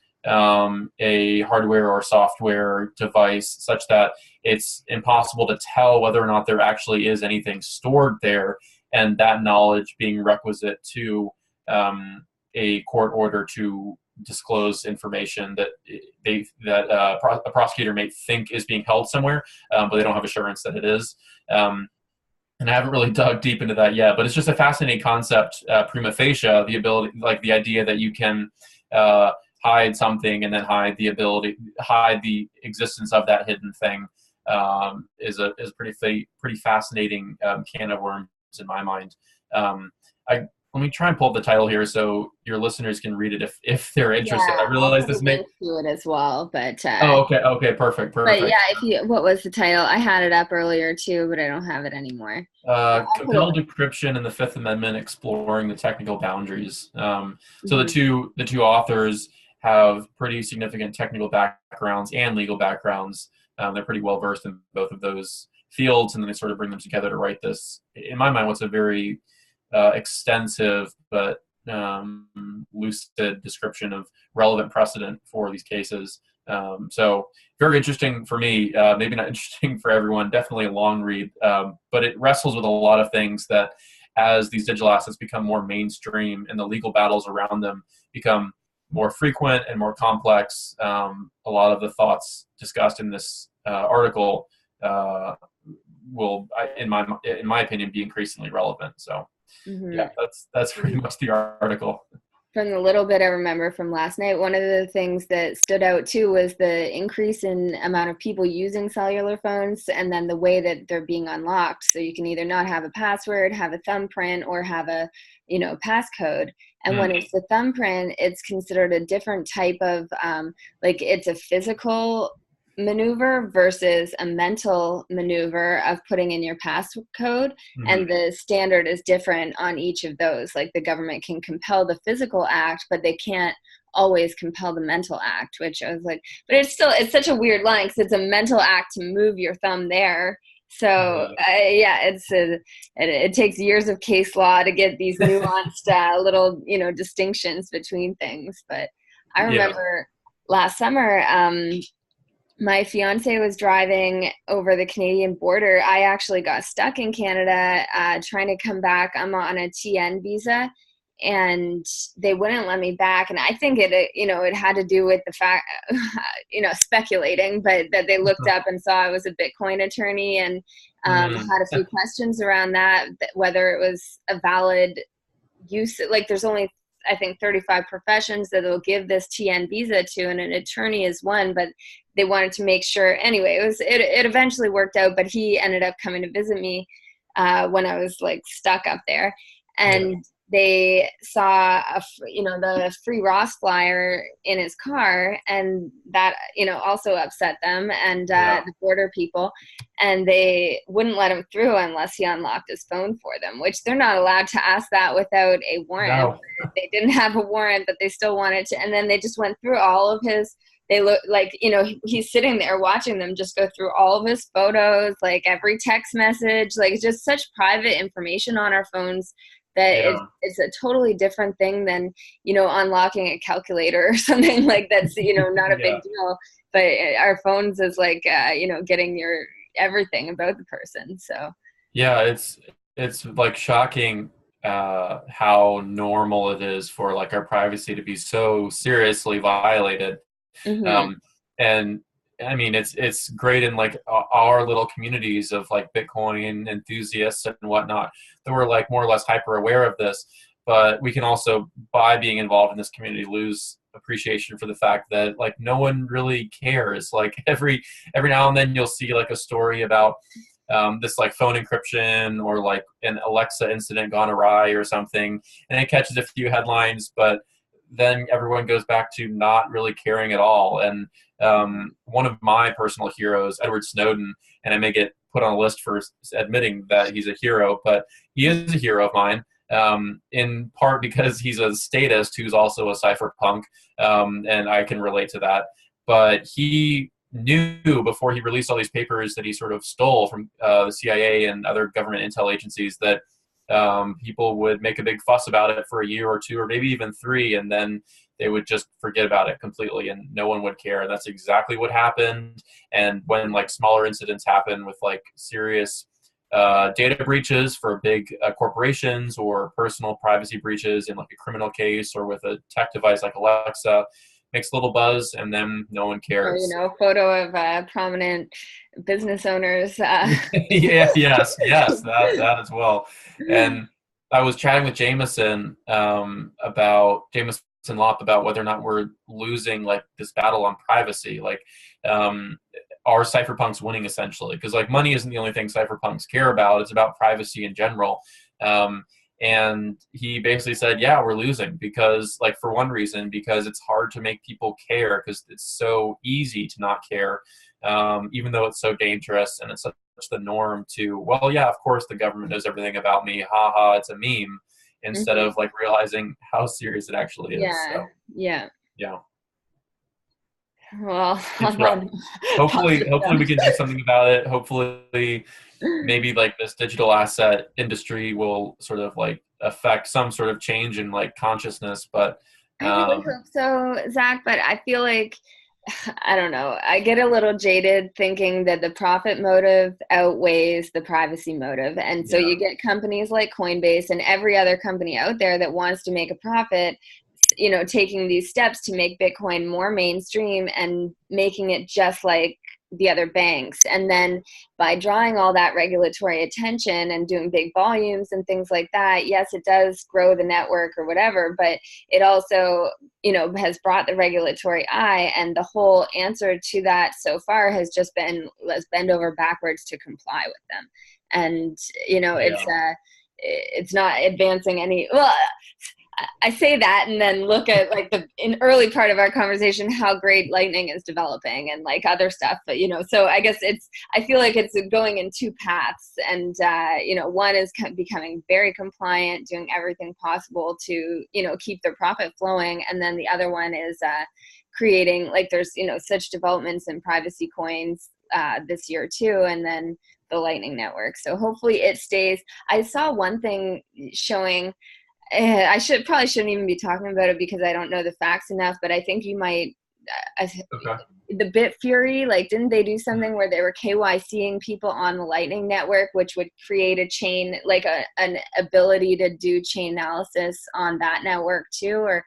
a hardware or software device such that it's impossible to tell whether or not there actually is anything stored there, and that knowledge being requisite to a court order to disclose information that a prosecutor may think is being held somewhere, but they don't have assurance that it is. And I haven't really dug deep into that yet, but it's just a fascinating concept, prima facie, the ability, like the idea that you can hide something and then hide the existence of that hidden thing, is pretty fascinating can of worms in my mind. Let me try and pull up the title here so your listeners can read it if they're interested. Yeah, I realize I'll this put a may. link to it as well, but Okay, perfect. but yeah, what was the title? I had it up earlier too, but I don't have it anymore. Compelled encryption and the Fifth Amendment: exploring the technical boundaries. So the two authors have pretty significant technical backgrounds and legal backgrounds. They're pretty well versed in both of those fields, and then they sort of bring them together to write this, in my mind, what's a very extensive but lucid description of relevant precedent for these cases. So very interesting for me, maybe not interesting for everyone, definitely a long read, but it wrestles with a lot of things that, as these digital assets become more mainstream and the legal battles around them become more frequent and more complex, a lot of the thoughts discussed in this article will, in my opinion, be increasingly relevant. So yeah, that's pretty much the article. From the little bit I remember from last night, one of the things that stood out too was the increase in amount of people using cellular phones, and then the way that they're being unlocked. So you can either not have a password, have a thumbprint, or have a passcode. And when it's the thumbprint, it's considered a different type of like it's a physical maneuver versus a mental maneuver of putting in your passcode, and the standard is different on each of those. Like the government can compel the physical act, but they can't always compel the mental act, which I was like, but it's such a weird line because it's a mental act to move your thumb there. So it takes years of case law to get these nuanced little distinctions between things. But I remember last summer, my fiance was driving over the Canadian border. I actually got stuck in Canada trying to come back. I'm on a TN visa, and they wouldn't let me back. And I think it had to do with the fact, speculating, but that they looked up and saw I was a Bitcoin attorney, and had a few questions around that, whether it was a valid use. Like there's only, I think, 35 professions that they'll give this TN visa to, and an attorney is one, but they wanted to make sure. Anyway, it eventually worked out, but he ended up coming to visit me when I was like stuck up there, and they saw the free Ross flyer in his car, and that also upset them and the border people, and they wouldn't let him through unless he unlocked his phone for them, which they're not allowed to ask that without a warrant. No. They didn't have a warrant, but they still wanted to, and then they just went through all of his. They look like, he's sitting there watching them just go through all of his photos, like every text message, like just such private information on our phones that Yeah. it's a totally different thing than, unlocking a calculator or something like that's, not a big Yeah. deal. But our phones is like, getting your everything about the person. So. Yeah, it's like shocking how normal it is for like our privacy to be so seriously violated. Hmm. Um, and I mean, it's great in like our little communities of like Bitcoin enthusiasts and whatnot that we're like more or less hyper aware of this. But we can also, by being involved in this community, lose appreciation for the fact that like no one really cares. Like every now and then you'll see like a story about this like phone encryption or like an Alexa incident gone awry or something, and it catches a few headlines, but then everyone goes back to not really caring at all. And one of my personal heroes, Edward Snowden, and I may get put on a list for admitting that he's a hero, but he is a hero of mine. In part because he's a statist who's also a cypherpunk, and I can relate to that. But he knew before he released all these papers that he sort of stole from the CIA and other government intel agencies that people would make a big fuss about it for a year or two or maybe even three, and then they would just forget about it completely and no one would care. And that's exactly what happened. And when like smaller incidents happen with like serious data breaches for big corporations or personal privacy breaches in like a criminal case or with a tech device like Alexa, makes a little buzz and then no one Or, cares. a photo of prominent business owners. Yeah, yes, that as well. And I was chatting with Jameson about Jameson Lopp about whether or not we're losing like this battle on privacy. Like, are cypherpunks winning essentially? Because like money isn't the only thing cypherpunks care about. It's about privacy in general. Um, and he basically said, yeah, we're losing because like for one reason, because it's hard to make people care because it's so easy to not care, even though it's so dangerous and it's such the norm to, well, yeah, of course the government knows everything about me. Ha ha, it's a meme, instead Mhm. of like realizing how serious it actually is. Yeah, So yeah. yeah, Well, it's on rough. that Hopefully positive we can do something about it. Hopefully note. maybe like this digital asset industry will sort of like affect some sort of change in like consciousness. But I really um, hope so, Zach, but I feel like I don't know. I get a little jaded thinking that the profit motive outweighs the privacy motive. And so yeah, you get companies like Coinbase and every other company out there that wants to make a profit, taking these steps to make Bitcoin more mainstream and making it just like the other banks. And then by drawing all that regulatory attention and doing big volumes and things like that, yes, it does grow the network or whatever, but it also, has brought the regulatory eye. And the whole answer to that so far has just been, let's bend over backwards to comply with them. And, yeah, it's not advancing any, well, I say that and then look at like the in early part of our conversation how great Lightning is developing and like other stuff, but so I guess I feel like it's going in two paths, and one is becoming very compliant, doing everything possible to keep their profit flowing, and then the other one is creating, like, there's such developments in privacy coins this year too, and then the Lightning network. So hopefully it stays. I saw one thing showing. Probably shouldn't even be talking about it because I don't know the facts enough, but I think you might. Uh, okay. the Bit Fury, like, didn't they do something where they were KYCing people on the Lightning network, which would create a chain, like an ability to do chain analysis on that network too, or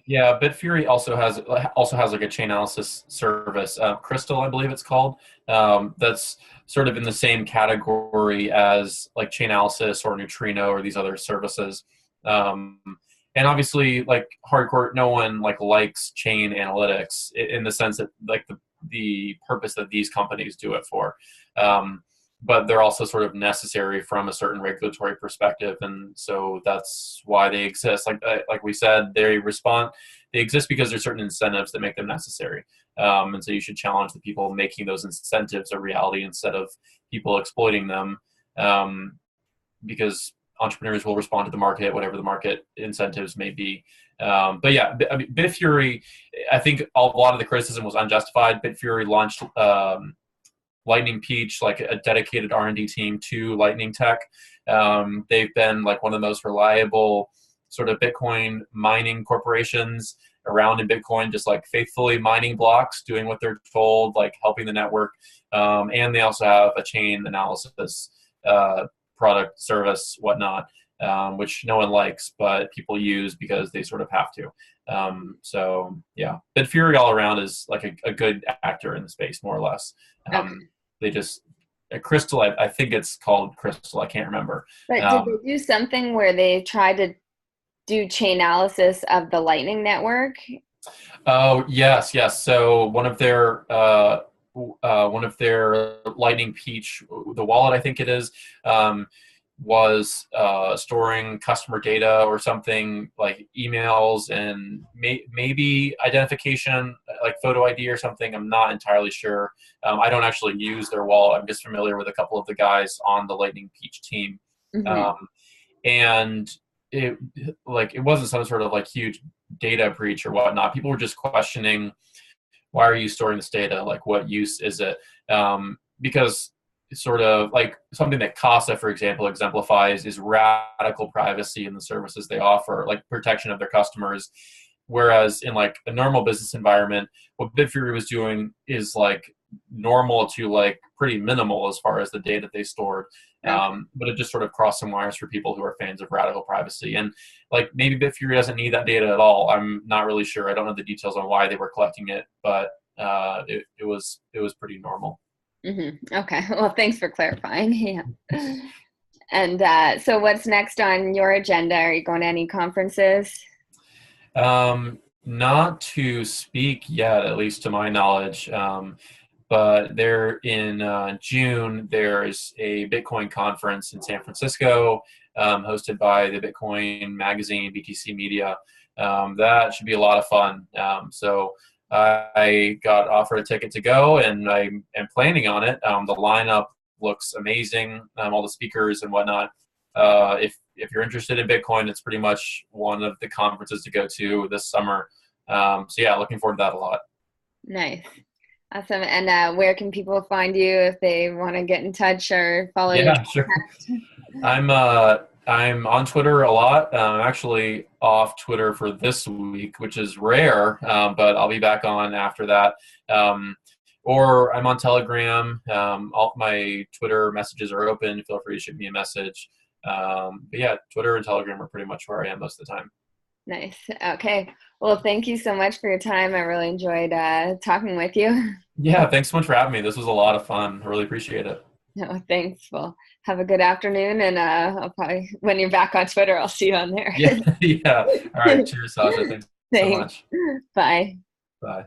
Yeah, Bitfury also has like a chain analysis service, Crystal, I believe it's called. That's sort of in the same category as like chain analysis or Neutrino or these other services. Um, and obviously, like hardcore, no one like likes chain analytics in the sense that like the purpose that these companies do it for. Um, but they're also sort of necessary from a certain regulatory perspective, and so that's why they exist. Like we said, they exist because there's certain incentives that make them necessary, and so you should challenge the people making those incentives a reality instead of people exploiting them, because entrepreneurs will respond to the market, whatever the market incentives may be. But yeah, I mean, Bitfury, I think a lot of the criticism was unjustified. Bitfury Lightning Peach, like a dedicated R&D team to Lightning Tech. They've been like one of the most reliable sort of Bitcoin mining corporations around in Bitcoin, just like faithfully mining blocks, doing what they're told, like helping the network. And they also have a chain analysis product, service, whatnot, which no one likes, but people use because they sort of have to. So yeah, Bitfury all around is like a good actor in the space, more or less. Okay. They just Crystal, I think it's called Crystal. I can't remember. But did they do something where they tried to do chain analysis of the Lightning Network? Oh yes, yes. So one of their Lightning Peach, the wallet I think it is, was storing customer data or something like emails and maybe identification, like photo ID or something. I'm not entirely sure. I don't actually use their wallet. I'm just familiar with a couple of the guys on the Lightning Peach team. Mm-hmm. And it wasn't some sort of like huge data breach or whatnot. People were just questioning, why are you storing this data? Like, what use is it? Because it's sort of like something that Casa, for example, exemplifies is radical privacy in the services they offer, like protection of their customers. Whereas in like a normal business environment, what Bitfury was doing is like normal to like pretty minimal as far as the data they stored. Okay. But it just sort of crossed some wires for people who are fans of radical privacy. And like maybe Bitfury doesn't need that data at all. I'm not really sure. I don't know the details on why they were collecting it, but it was pretty normal. Mm-hmm. Okay. Well, thanks for clarifying. Yeah. And so what's next on your agenda? Are you going to any conferences? Not to speak yet, at least to my knowledge. But there in June, there's a Bitcoin conference in San Francisco, hosted by the Bitcoin magazine, BTC Media. That should be a lot of fun. So I got offered a ticket to go, and I am planning on it. The lineup looks amazing, all the speakers and whatnot. If you're interested in Bitcoin, it's pretty much one of the conferences to go to this summer. So yeah, looking forward to that a lot. Nice. Awesome. And where can people find you if they want to get in touch or follow your Yeah, sure. I'm on Twitter a lot. I'm actually off Twitter for this week, which is rare, but I'll be back on after that. Or I'm on Telegram. All my Twitter messages are open. Feel free to shoot me a message. But yeah, Twitter and Telegram are pretty much where I am most of the time. Nice. Okay. Well, thank you so much for your time. I really enjoyed talking with you. Yeah, thanks so much for having me. This was a lot of fun. I really appreciate it. No, thanks. Well, have a good afternoon, and I'll probably, when you're back on Twitter, I'll see you on there. Yeah, yeah. All right. Cheers, Sasha. Thanks so Thanks. much. Bye. Bye.